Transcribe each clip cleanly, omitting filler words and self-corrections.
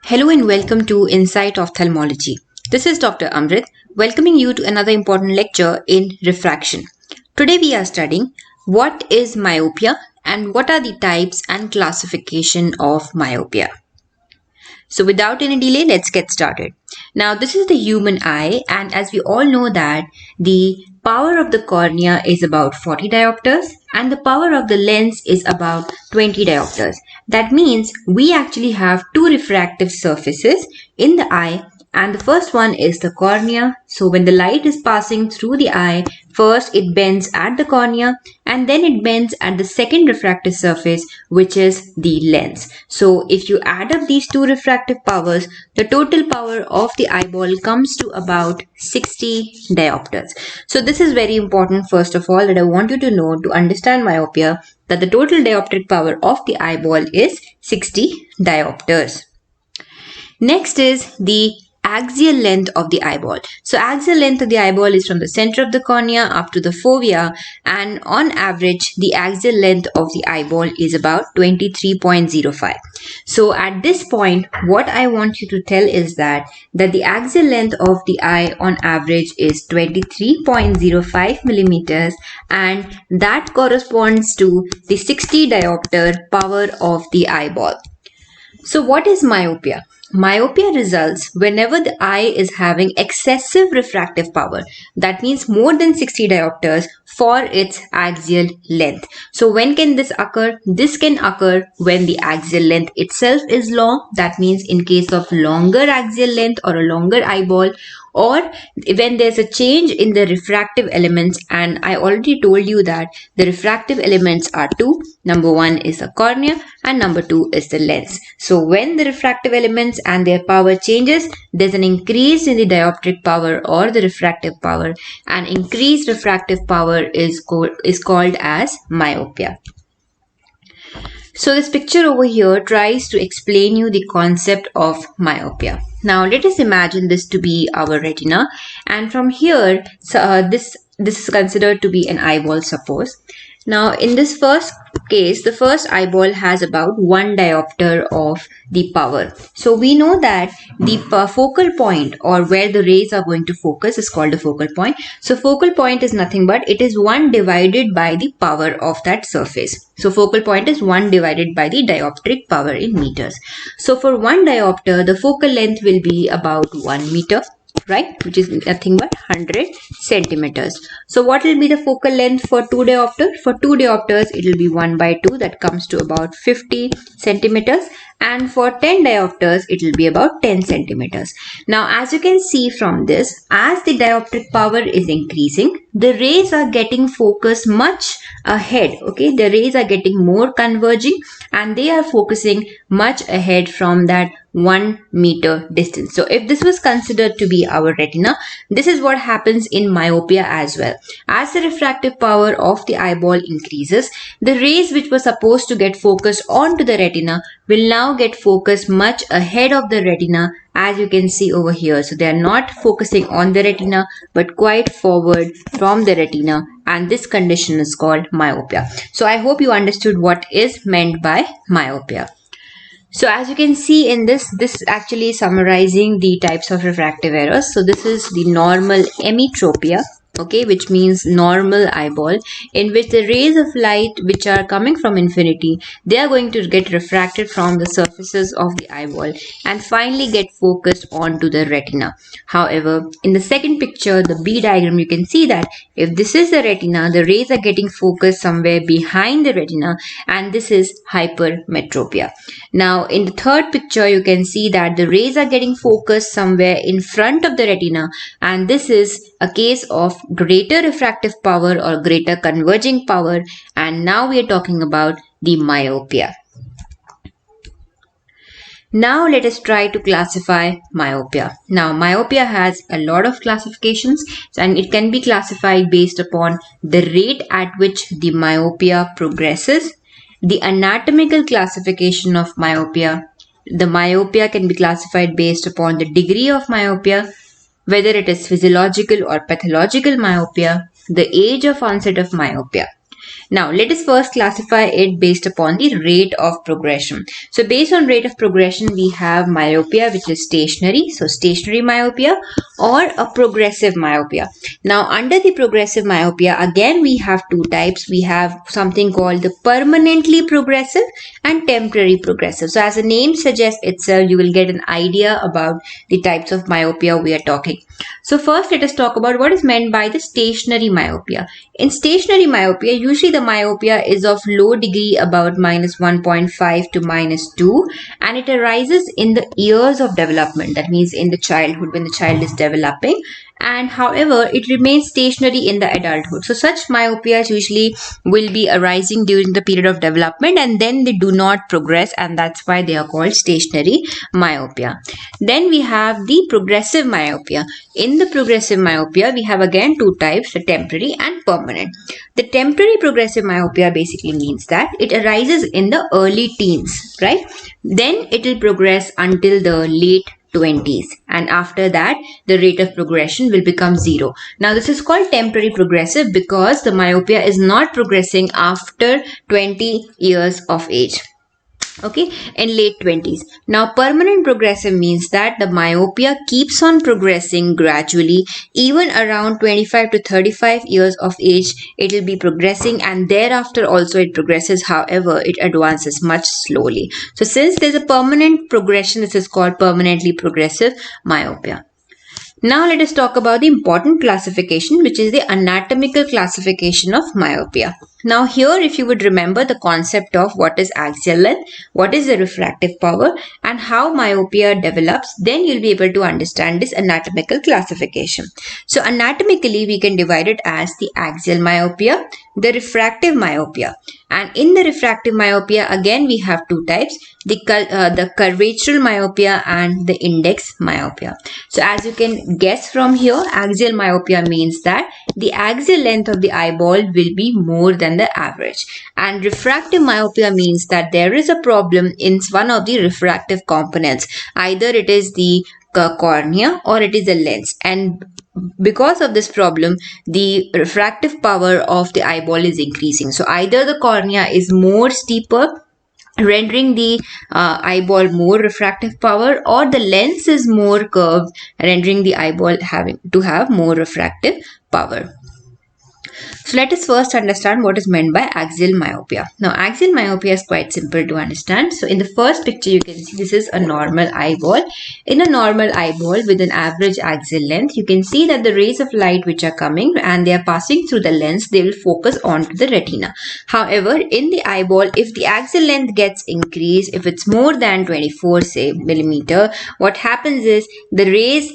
Hello and welcome to Insight Ophthalmology. This is Dr. Amrit, welcoming you to another important lecture in refraction. Today we are studying what is myopia and what are the types and classification of myopia. So without any delay, let's get started. Now this is the human eye, and as we all know that the power of the cornea is about 40 diopters and the power of the lens is about 20 diopters. That means we actually have two refractive surfaces in the eye, and the first one is the cornea. So when the light is passing through the eye, first it bends at the cornea and then it bends at the second refractive surface, which is the lens. So if you add up these two refractive powers, the total power of the eyeball comes to about 60 diopters. So this is very important, first of all, that I want you to know to understand myopia, that the total dioptric power of the eyeball is 60 diopters. Next is the axial length of the eyeball. So axial length of the eyeball is from the center of the cornea up to the fovea, and on average the axial length of the eyeball is about 23.05. So at this point what I want you to tell is that the axial length of the eye on average is 23.05 millimeters, and that corresponds to the 60 diopter power of the eyeball. So what is myopia? Myopia results whenever the eye is having excessive refractive power. That means more than 60 diopters for its axial length. So when can this occur? This can occur when the axial length itself is long. That means in case of longer axial length or a longer eyeball, or when there's a change in the refractive elements, and I already told you that the refractive elements are two. Number one is the cornea and number two is the lens. So when the refractive elements and their power changes, there's an increase in the dioptric power or the refractive power, and increased refractive power is called as myopia. So this picture over here tries to explain you the concept of myopia. Now let us imagine this to be our retina, and from here this is considered to be an eyeball, suppose. Now in this first case, the first eyeball has about 1 diopter of the power. So we know that the focal point, or where the rays are going to focus, is called a focal point. So focal point is nothing but it is 1 divided by the power of that surface. So focal point is 1 divided by the dioptric power in meters. So for 1 diopter, the focal length will be about 1 meter, right, which is nothing but 100 centimeters. So what will be the focal length for 2 diopters? For 2 diopters, it will be 1 by 2, that comes to about 50 centimeters. And for 10 diopters, it will be about 10 centimeters. Now, as you can see from this, as the dioptric power is increasing, the rays are getting focused much ahead. Okay, the rays are getting more converging and they are focusing much ahead from that 1 meter distance. So if this was considered to be our retina, this is what happens in myopia as well. As the refractive power of the eyeball increases, the rays which were supposed to get focused onto the retina will now get focused much ahead of the retina, as you can see over here. So they are not focusing on the retina but quite forward from the retina, and this condition is called myopia. So I hope you understood what is meant by myopia. So as you can see in this is actually summarizing the types of refractive errors. So this is the normal emetropia, okay, which means normal eyeball, in which the rays of light which are coming from infinity, they are going to get refracted from the surfaces of the eyeball and finally get focused onto the retina. However, in the second picture, the B diagram, you can see that if this is the retina, the rays are getting focused somewhere behind the retina, and this is hypermetropia. Now in the third picture, you can see that the rays are getting focused somewhere in front of the retina, and this is a case of greater refractive power or greater converging power, and now we are talking about the myopia. Now let us try to classify myopia. Now myopia has a lot of classifications, and it can be classified based upon the rate at which the myopia progresses, the anatomical classification of myopia. The myopia can be classified based upon the degree of myopia, whether it is physiological or pathological myopia, the age of onset of myopia. Now, let us first classify it based upon the rate of progression. So, based on rate of progression, we have myopia, which is stationary. So, stationary myopia or a progressive myopia. Now, under the progressive myopia, again, we have two types. We have something called the permanently progressive and temporary progressive. So, as the name suggests itself, you will get an idea about the types of myopia we are talking. So, first, let us talk about what is meant by the stationary myopia. In stationary myopia, usually the myopia is of low degree, about -1.5 to -2, and it arises in the years of development. That means in the childhood, when the child is developing, and however, it remains stationary in the adulthood. So, such myopias usually will be arising during the period of development, and then they do not progress, and that's why they are called stationary myopia. Then we have the progressive myopia. In the progressive myopia, we have again two types, the temporary and permanent. The temporary progressive myopia basically means that it arises in the early teens, right? Then it will progress until the late 20s, and after that the rate of progression will become 0. Now this is called temporary progressive because the myopia is not progressing after 20 years of age. Okay, in late 20s. Now permanent progressive means that the myopia keeps on progressing gradually. Even around 25 to 35 years of age, it will be progressing, and thereafter also it progresses. However, it advances much slowly. So since there's a permanent progression, this is called permanently progressive myopia. Now let us talk about the important classification, which is the anatomical classification of myopia. Now here, if you would remember the concept of what is axial length, what is the refractive power, and how myopia develops, then you'll be able to understand this anatomical classification. So anatomically, we can divide it as the axial myopia, the refractive myopia. And in the refractive myopia, again, we have two types, the curvature myopia and the index myopia. So as you can guess from here, axial myopia means that the axial length of the eyeball will be more than the average. And refractive myopia means that there is a problem in one of the refractive components. Either it is the cornea or it is the lens. And because of this problem, the refractive power of the eyeball is increasing. So either the cornea is more steeper, rendering the eyeball more refractive power, or the lens is more curved, rendering the eyeball having to have more refractive power. So let us first understand what is meant by axial myopia. Now axial myopia is quite simple to understand. So in the first picture you can see this is a normal eyeball. In a normal eyeball with an average axial length, you can see that the rays of light which are coming and they are passing through the lens, they will focus onto the retina. However, in the eyeball, if the axial length gets increased, if it's more than 24 say millimeter, what happens is the rays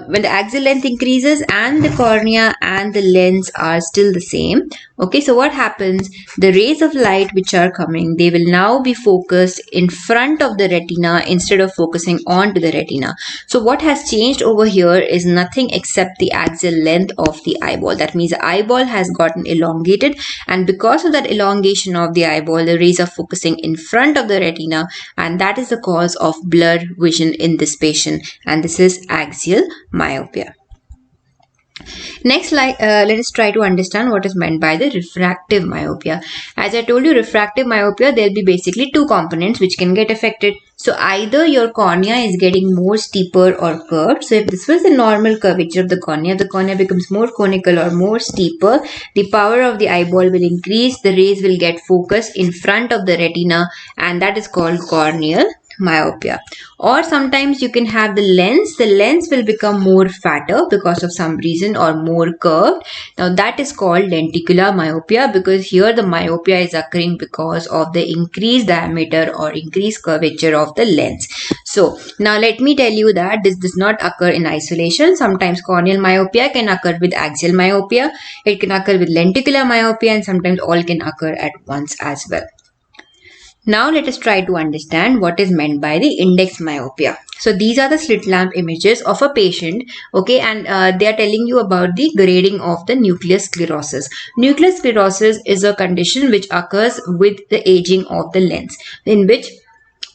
when the axial length increases and the cornea and the lens are still the same, okay, so what happens, the rays of light which are coming, they will now be focused in front of the retina instead of focusing onto the retina. So what has changed over here is nothing except the axial length of the eyeball. That means the eyeball has gotten elongated, and because of that elongation of the eyeball, the rays are focusing in front of the retina, and that is the cause of blurred vision in this patient, and this is axial myopia. Next, let us try to understand what is meant by the refractive myopia. As I told you, refractive myopia, there will be basically two components which can get affected. So either your cornea is getting more steeper or curved. So if this was the normal curvature of the cornea becomes more conical or more steeper, the power of the eyeball will increase, the rays will get focused in front of the retina, and that is called corneal myopia. Or sometimes you can have the lens will become more fatter because of some reason or more curved. Now that is called lenticular myopia, because here the myopia is occurring because of the increased diameter or increased curvature of the lens. So now let me tell you that this does not occur in isolation. Sometimes corneal myopia can occur with axial myopia, it can occur with lenticular myopia, and sometimes all can occur at once as well. Now let us try to understand what is meant by the index myopia. So these are the slit lamp images of a patient, okay, and they are telling you about the grading of the nuclear sclerosis. Nuclear sclerosis is a condition which occurs with the aging of the lens, in which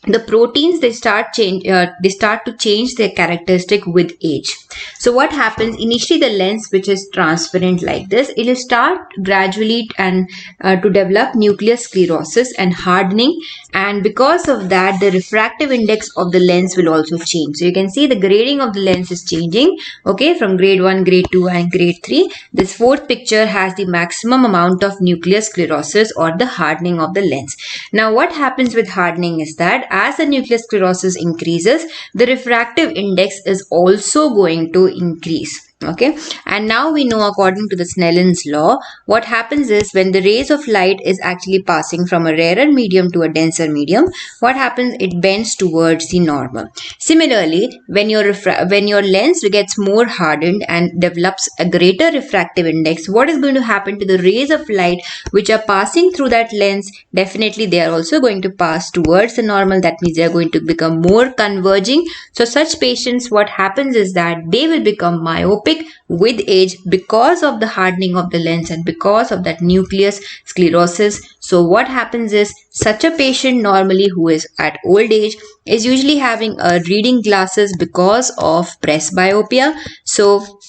the proteins they start to change their characteristic with age. So what happens initially, the lens which is transparent like this, it will start gradually and to develop nuclear sclerosis and hardening, and because of that the refractive index of the lens will also change. So you can see the grading of the lens is changing, okay, from grade 1, grade 2 and grade 3. This fourth picture has the maximum amount of nuclear sclerosis or the hardening of the lens. Now what happens with hardening is that as the nuclear sclerosis increases, the refractive index is also going to increase. Okay, and now we know, according to the Snellen's law, what happens is when the rays of light is actually passing from a rarer medium to a denser medium, what happens, it bends towards the normal. Similarly, when your lens gets more hardened and develops a greater refractive index, what is going to happen to the rays of light which are passing through that lens? Definitely they are also going to pass towards the normal. That means they are going to become more converging. So such patients, what happens is that they will become myopic with age because of the hardening of the lens and because of that nucleus sclerosis. So what happens is, such a patient normally who is at old age is usually having a reading glasses because of presbyopia. So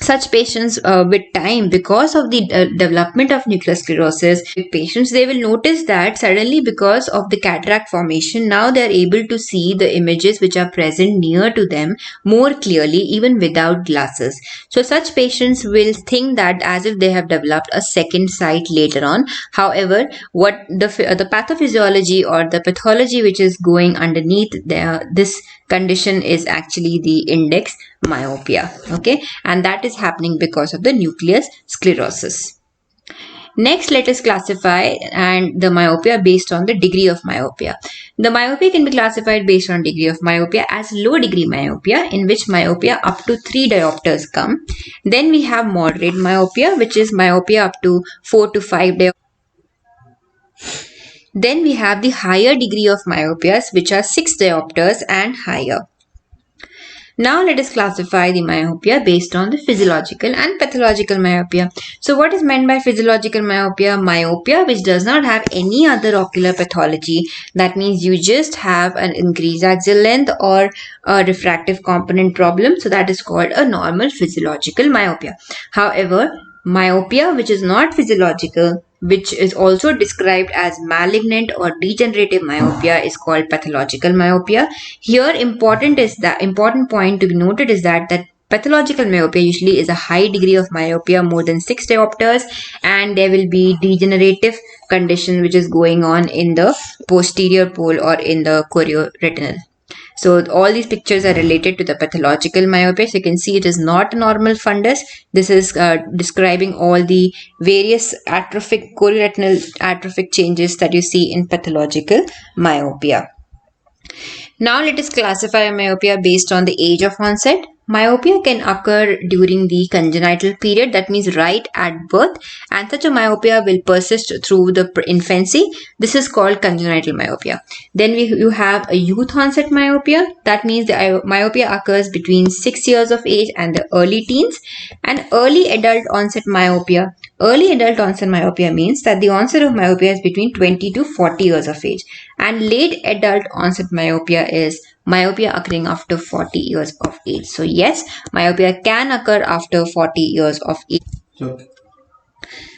such patients with time, because of the development of nuclear sclerosis, patients, they will notice that suddenly because of the cataract formation, now they are able to see the images which are present near to them more clearly even without glasses. So such patients will think that as if they have developed a second sight later on. However, what the pathophysiology or the pathology which is going underneath this condition is actually the index myopia, okay, and that is happening because of the nucleus sclerosis. Next, let us classify and the myopia based on the degree of myopia. The myopia can be classified based on degree of myopia as low degree myopia, in which myopia up to 3 diopters come. Then we have moderate myopia, which is myopia up to 4 to 5 diopters. Then we have the higher degree of myopias, which are 6 diopters and higher. Now let us classify the myopia based on the physiological and pathological myopia. So what is meant by physiological myopia? Myopia which does not have any other ocular pathology. That means you just have an increased axial length or a refractive component problem. So that is called a normal physiological myopia. However, myopia which is not physiological, which is also described as malignant or degenerative myopia, is called pathological myopia. Here important point to be noted is that pathological myopia usually is a high degree of myopia, more than 6 diopters, and there will be degenerative condition which is going on in the posterior pole or in the chorioretinal. So all these pictures are related to the pathological myopia. So you can see it is not a normal fundus. This is describing all the various chorioretinal atrophic changes that you see in pathological myopia. Now let us classify myopia based on the age of onset. Myopia can occur during the congenital period, that means right at birth, and such a myopia will persist through the infancy. This is called congenital myopia. Then you have a youth onset myopia. That means the myopia occurs between 6 years of age and the early teens. And early adult onset myopia. Early adult onset myopia means that the onset of myopia is between 20 to 40 years of age. And late adult onset myopia is myopia occurring after 40 years of age. So yes, myopia can occur after 40 years of age. Okay.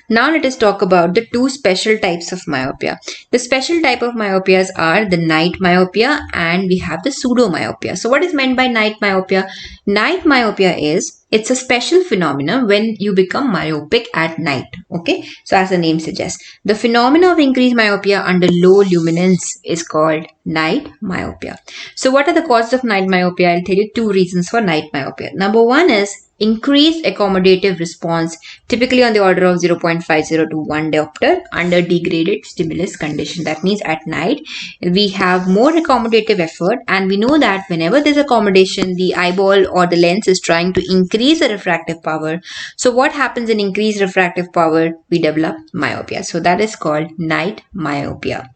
Now let us talk about the two special types of myopia. The special type of myopias are the night myopia and we have the pseudomyopia. So what is meant by night myopia? Night myopia it's a special phenomenon when you become myopic at night. Okay, so as the name suggests, the phenomena of increased myopia under low luminance is called night myopia. So what are the causes of night myopia? I'll tell you two reasons for night myopia. Number one is increased accommodative response, typically on the order of 0.50 to 1 diopter under degraded stimulus condition. That means at night we have more accommodative effort, and we know that whenever there's accommodation, the eyeball or the lens is trying to increase the refractive power. So what happens in increased refractive power? We develop myopia. So that is called night myopia.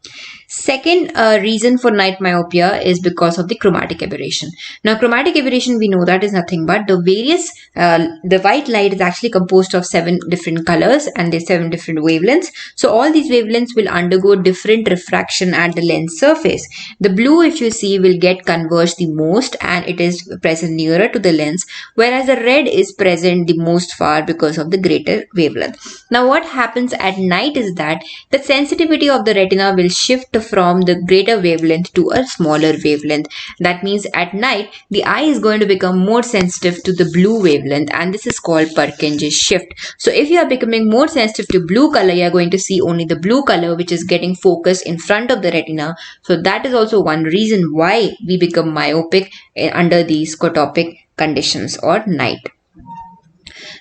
Second reason for night myopia is because of the chromatic aberration. Now, chromatic aberration, we know that is nothing but the white light is actually composed of 7 different colors and there's 7 different wavelengths. So all these wavelengths will undergo different refraction at the lens surface. The blue, if you see, will get converged the most and it is present nearer to the lens, whereas the red is present the most far because of the greater wavelength. Now, what happens at night is that the sensitivity of the retina will shift from the greater wavelength to a smaller wavelength. That means at night, the eye is going to become more sensitive to the blue wavelength, and this is called Purkinje's shift. So if you are becoming more sensitive to blue color, you are going to see only the blue color, which is getting focused in front of the retina. So that is also one reason why we become myopic under these scotopic conditions or night.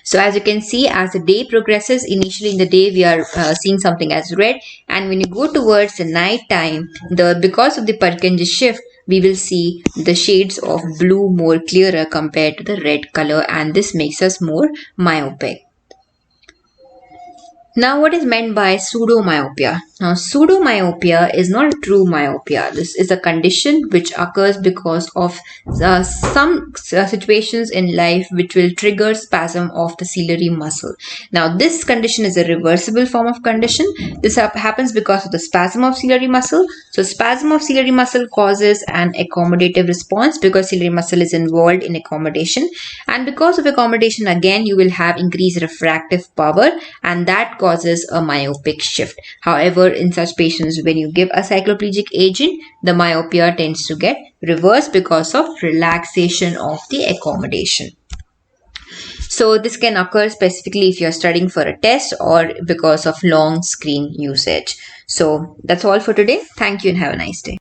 So as you can see, as the day progresses, initially in the day we are seeing something as red, and when you go towards the night time, because of the Purkinje shift, we will see the shades of blue more clearer compared to the red color, and this makes us more myopic. Now, what is meant by pseudomyopia? Now, pseudomyopia is not a true myopia. This is a condition which occurs because of some situations in life which will trigger spasm of the ciliary muscle. Now, this condition is a reversible form of condition. This happens because of the spasm of ciliary muscle. So, spasm of ciliary muscle causes an accommodative response because ciliary muscle is involved in accommodation. And because of accommodation, again, you will have increased refractive power, and that causes a myopic shift. However, in such patients, when you give a cycloplegic agent, the myopia tends to get reversed because of relaxation of the accommodation. So this can occur specifically if you're studying for a test or because of long screen usage. So that's all for today. Thank you and have a nice day.